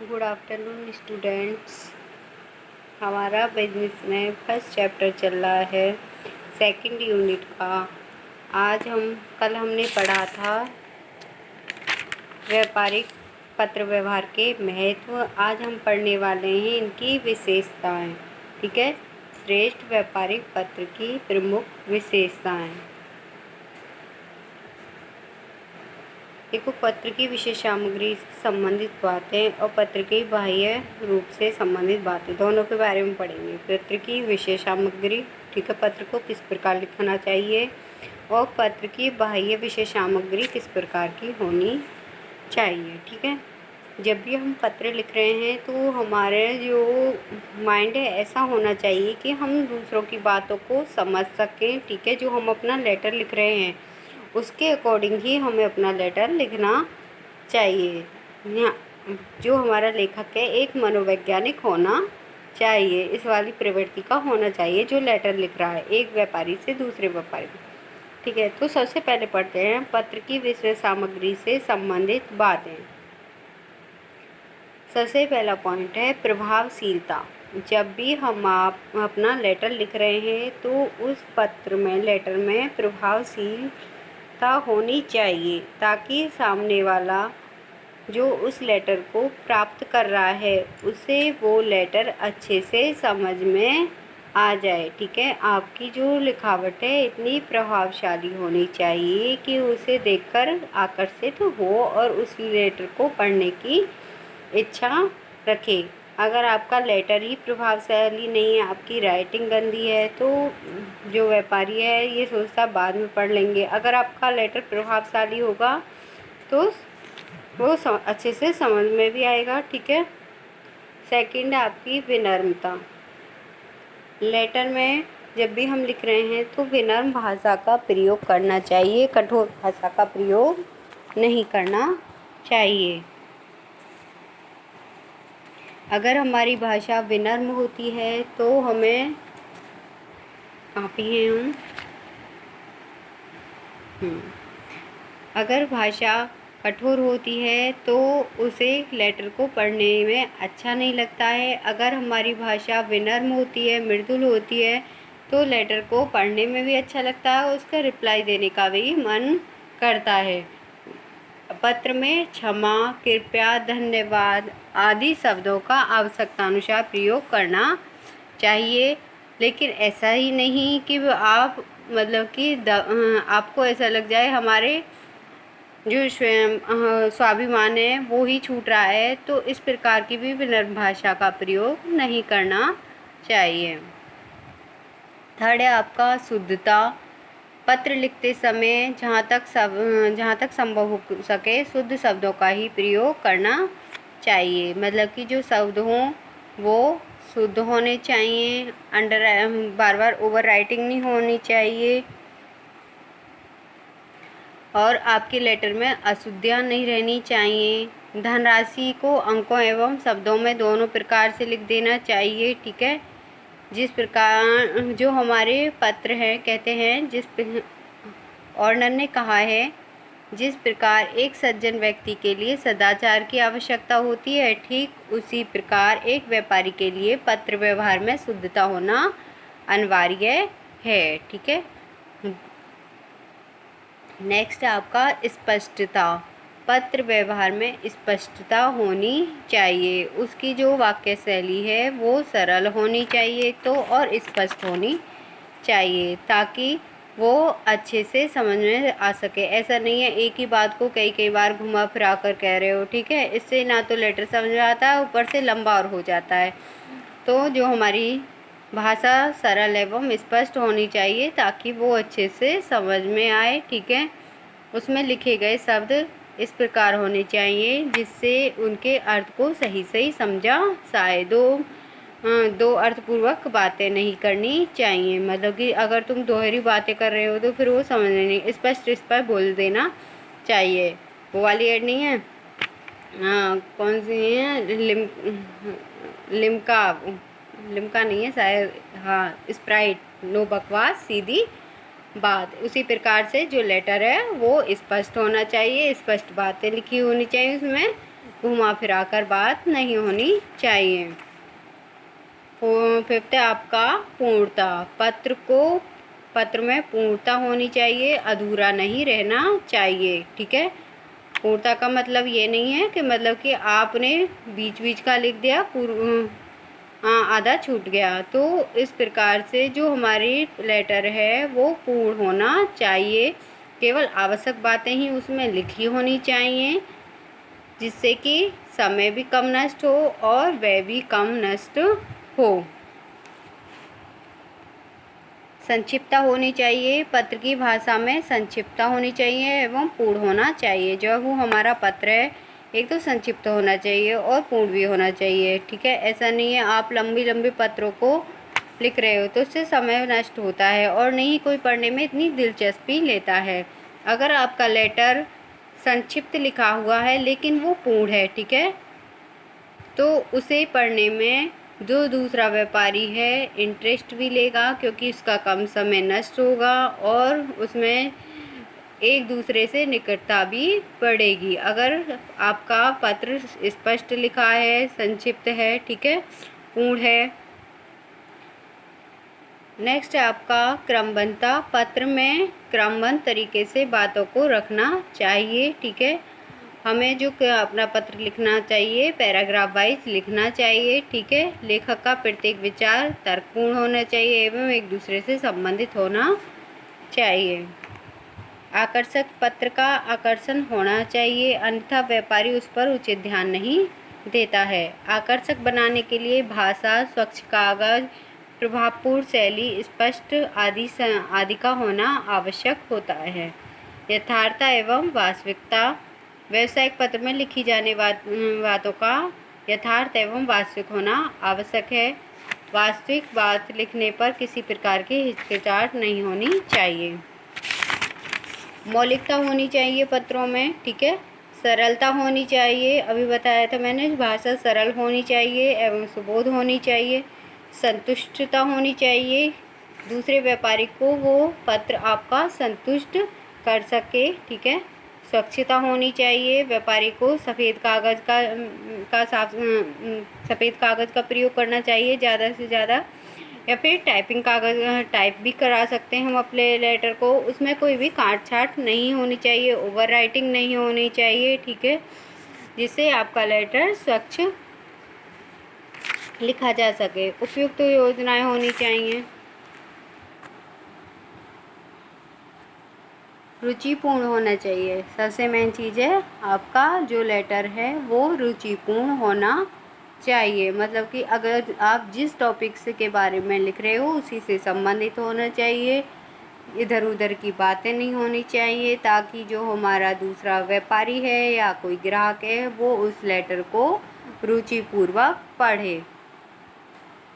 Good afternoon students. हमारा business में first chapter चल रहा है सेकंड यूनिट का। कल हमने पढ़ा था व्यापारिक पत्र व्यवहार के महत्व। आज हम पढ़ने वाले हैं इनकी विशेषताएं। ठीक है, श्रेष्ठ व्यापारिक पत्र की प्रमुख विशेषताएं। देखो, पत्र की विशेष सामग्री से संबंधित बातें और पत्र की बाह्य रूप से संबंधित बातें, दोनों के बारे में पढ़ेंगे। पत्र की विशेष सामग्री, ठीक है, पत्र को किस प्रकार लिखना चाहिए, और पत्र की बाह्य विशेष सामग्री किस प्रकार की होनी चाहिए। ठीक है, जब भी हम पत्र लिख रहे हैं तो हमारे जो माइंड है ऐसा होना चाहिए कि हम दूसरों की बातों को समझ सकें। ठीक है, जो हम अपना लेटर लिख रहे हैं उसके अकॉर्डिंग ही हमें अपना लेटर लिखना चाहिए। जो हमारा लेखक है एक मनोवैज्ञानिक होना चाहिए, इस वाली प्रवृत्ति का होना चाहिए जो लेटर लिख रहा है एक व्यापारी से दूसरे व्यापारी को। ठीक है, तो सबसे पहले पढ़ते हैं पत्र की विषय सामग्री से संबंधित बातें। सबसे पहला पॉइंट है प्रभावशीलता। जब भी हम आप अपना लेटर लिख रहे हैं तो उस पत्र में लेटर में प्रभावशीलता होनी चाहिए, ताकि सामने वाला जो उस लेटर को प्राप्त कर रहा है उसे वो लेटर अच्छे से समझ में आ जाए। ठीक है, आपकी जो लिखावट है इतनी प्रभावशाली होनी चाहिए कि उसे देखकर आकर्षित हो और उस लेटर को पढ़ने की इच्छा रखे। अगर आपका लेटर ही प्रभावशाली नहीं है, आपकी राइटिंग गंदी है, तो जो व्यापारी है ये सोचता बाद में पढ़ लेंगे। अगर आपका लेटर प्रभावशाली होगा तो वो अच्छे से समझ में भी आएगा। ठीक है, सेकंड आपकी विनम्रता। लेटर में जब भी हम लिख रहे हैं तो विनम्र भाषा का प्रयोग करना चाहिए, कठोर भाषा का प्रयोग नहीं करना चाहिए। अगर हमारी भाषा विनम्र होती है तो हमें अगर भाषा कठोर होती है तो उसे लेटर को पढ़ने में अच्छा नहीं लगता है। अगर हमारी भाषा विनम्र होती है, मृदुल होती है, तो लेटर को पढ़ने में भी अच्छा लगता है, उसका रिप्लाई देने का भी मन करता है। पत्र में क्षमा, कृपया, धन्यवाद आदि शब्दों का आवश्यकतानुसार प्रयोग करना चाहिए, लेकिन ऐसा ही नहीं कि आप मतलब कि आपको ऐसा लग जाए हमारे जो स्वाभिमान है वो ही छूट रहा है, तो इस प्रकार की भी विनम्र भाषा का प्रयोग नहीं करना चाहिए। थर्ड है आपका शुद्धता। पत्र लिखते समय जहाँ तक संभव हो सके शुद्ध शब्दों का ही प्रयोग करना चाहिए। मतलब कि जो शब्द हों वो शुद्ध होने चाहिए, बार बार ओवर राइटिंग नहीं होनी चाहिए, और आपके लेटर में अशुद्धियाँ नहीं रहनी चाहिए। धनराशि को अंकों एवं शब्दों में दोनों प्रकार से लिख देना चाहिए। ठीक है, जिस प्रकार जो हमारे पत्र हैं कहते हैं, ऑर्नर ने कहा है, जिस प्रकार एक सज्जन व्यक्ति के लिए सदाचार की आवश्यकता होती है, ठीक उसी प्रकार एक व्यापारी के लिए पत्र व्यवहार में शुद्धता होना अनिवार्य है। ठीक है, नेक्स्ट आपका स्पष्टता। पत्र व्यवहार में स्पष्टता होनी चाहिए। उसकी जो वाक्य शैली है वो सरल होनी चाहिए तो और स्पष्ट होनी चाहिए, ताकि वो अच्छे से समझ में आ सके। ऐसा नहीं है एक ही बात को कई बार घुमा फिरा कर कह रहे हो। ठीक है, इससे ना तो लेटर समझ में आता है, ऊपर से लंबा और हो जाता है। तो जो हमारी भाषा सरल एवं स्पष्ट होनी चाहिए ताकि वो अच्छे से समझ में आए। ठीक है, उसमें लिखे गए शब्द इस प्रकार होने चाहिए जिससे उनके अर्थ को सही समझा जाए। दो अर्थपूर्वक बातें नहीं करनी चाहिए। मतलब कि अगर तुम दोहरी बातें कर रहे हो तो फिर वो समझने नहीं, स्पष्ट बोल देना चाहिए। वो वाली ऐड नहीं है, हाँ कौन सी है, लिम्का नहीं है शायद, हाँ स्प्राइट, नो बकवास सीधी बात। उसी प्रकार से जो लेटर है वो स्पष्ट होना चाहिए, स्पष्ट बातें लिखी होनी चाहिए उसमें, घुमा फिरा कर बात नहीं होनी चाहिए। फिफ्थ है आपका पूर्णता। पत्र में पूर्णता होनी चाहिए, अधूरा नहीं रहना चाहिए। ठीक है, पूर्णता का मतलब ये नहीं है कि मतलब कि आपने बीच बीच का लिख दिया, आधा छूट गया। तो इस प्रकार से जो हमारी लेटर है वो पूर्ण होना चाहिए, केवल आवश्यक बातें ही उसमें लिखी होनी चाहिए, जिससे कि समय भी कम नष्ट हो और व्यय भी कम नष्ट हो। संक्षिप्तता होनी चाहिए, पत्र की भाषा में संक्षिप्तता होनी चाहिए एवं पूर्ण होना चाहिए। जो वो हमारा पत्र है एक तो संक्षिप्त होना चाहिए और पूर्ण भी होना चाहिए। ठीक है, ऐसा नहीं है आप लंबी लंबी पत्रों को लिख रहे हो तो उससे समय नष्ट होता है और नहीं कोई पढ़ने में इतनी दिलचस्पी लेता है। अगर आपका लेटर संक्षिप्त लिखा हुआ है लेकिन वो पूर्ण है, ठीक है, तो उसे पढ़ने में जो दूसरा व्यापारी है इंटरेस्ट भी लेगा, क्योंकि उसका कम समय नष्ट होगा और उसमें एक दूसरे से निकटता भी बढ़ेगी। अगर आपका पत्र स्पष्ट लिखा है, संक्षिप्त है, ठीक है, पूर्ण है। नेक्स्ट है आपका क्रमबद्धता। पत्र में क्रमबद्ध तरीके से बातों को रखना चाहिए। ठीक है, हमें जो अपना पत्र लिखना चाहिए पैराग्राफ वाइज लिखना चाहिए। ठीक है, लेखक का प्रत्येक विचार तर्कपूर्ण होना चाहिए एवं एक दूसरे से संबंधित होना चाहिए। आकर्षक पत्र का आकर्षण होना चाहिए, अन्यथा व्यापारी उस पर उचित ध्यान नहीं देता है। आकर्षक बनाने के लिए भाषा, स्वच्छ कागज, प्रभावपूर्ण शैली, स्पष्ट आदि का होना आवश्यक होता है। यथार्थता एवं वास्तविकता। व्यावसायिक पत्र में लिखी जाने बातों का यथार्थ एवं वास्तविक होना आवश्यक है। वास्तविक बात लिखने पर किसी प्रकार की हिचकिचाहट नहीं होनी चाहिए। मौलिकता होनी चाहिए पत्रों में। ठीक है, सरलता होनी चाहिए, अभी बताया था मैंने, भाषा सरल होनी चाहिए एवं सुबोध होनी चाहिए। संतुष्टता होनी चाहिए, दूसरे व्यापारी को वो पत्र आपका संतुष्ट कर सके। ठीक है, स्वच्छता होनी चाहिए, व्यापारी को सफ़ेद कागज़ का सफ़ेद कागज़ का प्रयोग करना चाहिए ज़्यादा से ज़्यादा, या फिर टाइपिंग कागज़ टाइप भी करा सकते हैं हम अपने लेटर को। उसमें कोई भी काट छाट नहीं होनी चाहिए, ओवर राइटिंग नहीं होनी चाहिए। ठीक है, जिससे आपका लेटर स्वच्छ लिखा जा सके। उपयुक्त योजनाएं होनी चाहिए। रुचिपूर्ण होना चाहिए, सबसे मेन चीज़ है आपका जो लेटर है वो रुचिपूर्ण होना चाहिए। मतलब कि अगर आप जिस टॉपिक से के बारे में लिख रहे हो उसी से संबंधित होना चाहिए, इधर उधर की बातें नहीं होनी चाहिए, ताकि जो हमारा दूसरा व्यापारी है या कोई ग्राहक है वो उस लेटर को रुचिपूर्वक पढ़े।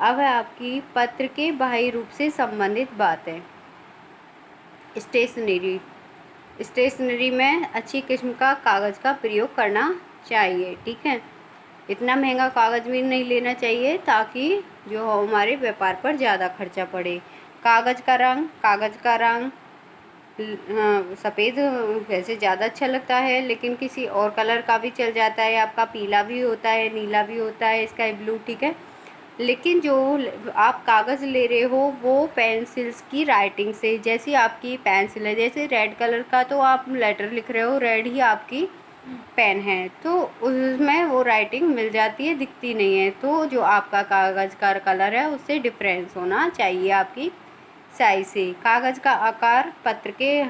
अब है आपकी पत्र के बाह्य रूप से संबंधित बातें। स्टेशनरी में अच्छी किस्म का कागज़ का प्रयोग करना चाहिए। ठीक है, इतना महंगा कागज़ भी नहीं लेना चाहिए ताकि जो हमारे व्यापार पर ज़्यादा खर्चा पड़े। कागज़ का रंग सफ़ेद वैसे ज़्यादा अच्छा लगता है, लेकिन किसी और कलर का भी चल जाता है। आपका पीला भी होता है, नीला भी होता है, स्काई ब्लू। ठीक है, लेकिन जो आप कागज़ ले रहे हो वो पेंसिल्स की राइटिंग से, जैसी आपकी पेंसिल है, जैसे रेड कलर का तो आप लेटर लिख रहे हो, रेड ही आपकी पेन है, तो उसमें वो राइटिंग मिल जाती है, दिखती नहीं है। तो जो आपका कागज़ का कलर है उससे डिफरेंस होना चाहिए आपकी साइज से। कागज़ का आकार पत्र के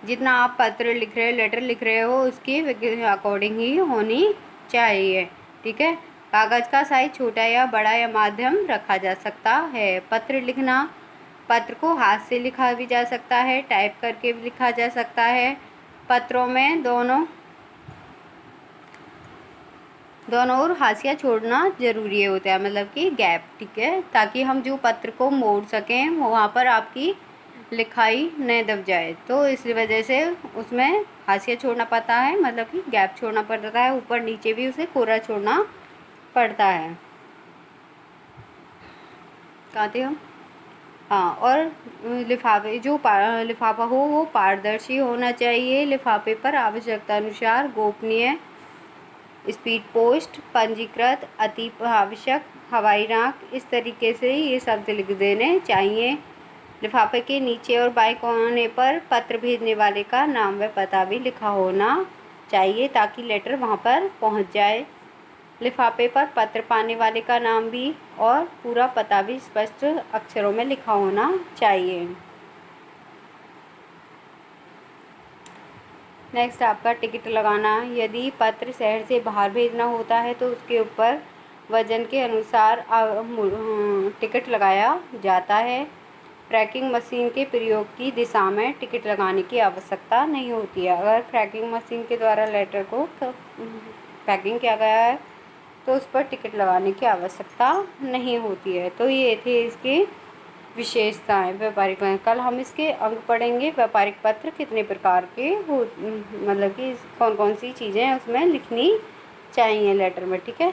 जितना आप पत्र लिख रहे हो, लेटर लिख रहे हो, उसके अकॉर्डिंग ही होनी चाहिए। ठीक है, कागज़ का साइज छोटा या बड़ा या माध्यम रखा जा सकता है। पत्र को हाथ से लिखा भी जा सकता है, टाइप करके भी लिखा जा सकता है। पत्रों में दोनों ओर हाशिया छोड़ना ज़रूरी होता है, मतलब कि गैप। ठीक है, ताकि हम जो पत्र को मोड़ सकें वहाँ पर आपकी लिखाई न दब जाए, तो इस वजह से उसमें हाशिया छोड़ना पड़ता है, मतलब कि गैप छोड़ना पड़ता है, ऊपर नीचे भी उसे कोरा छोड़ना पड़ता है। कहाँ थे हम? हाँ, और लिफाफे लिफाफा हो वो पारदर्शी होना चाहिए। लिफाफे पर आवश्यकता अनुसार गोपनीय स्पीड पोस्ट, पंजीकृत, अति आवश्यक, हवाई डाक, इस तरीके से ये शब्द लिख देने चाहिए। लिफाफे के नीचे और बाएं कोने पर पत्र भेजने वाले का नाम व पता भी लिखा होना चाहिए ताकि लेटर वहाँ पर पहुँच जाए। लिफाफे पर पत्र पाने वाले का नाम भी और पूरा पता भी स्पष्ट अक्षरों में लिखा होना चाहिए। नेक्स्ट आपका टिकट लगाना। यदि पत्र शहर से बाहर भेजना होता है तो उसके ऊपर वजन के अनुसार टिकट लगाया जाता है। ट्रैकिंग मशीन के प्रयोग की दिशा में टिकट लगाने की आवश्यकता नहीं होती है। अगर ट्रैकिंग मशीन के द्वारा लेटर को पैकिंग किया गया है तो उस पर टिकट लगाने की आवश्यकता नहीं होती है। तो ये थे इसकी विशेषताएं व्यापारिक। कल हम इसके अंग पढ़ेंगे। व्यापारिक पत्र कितने प्रकार के हो, मतलब कि कौन कौन सी चीज़ें उसमें लिखनी चाहिए लेटर में। ठीक है।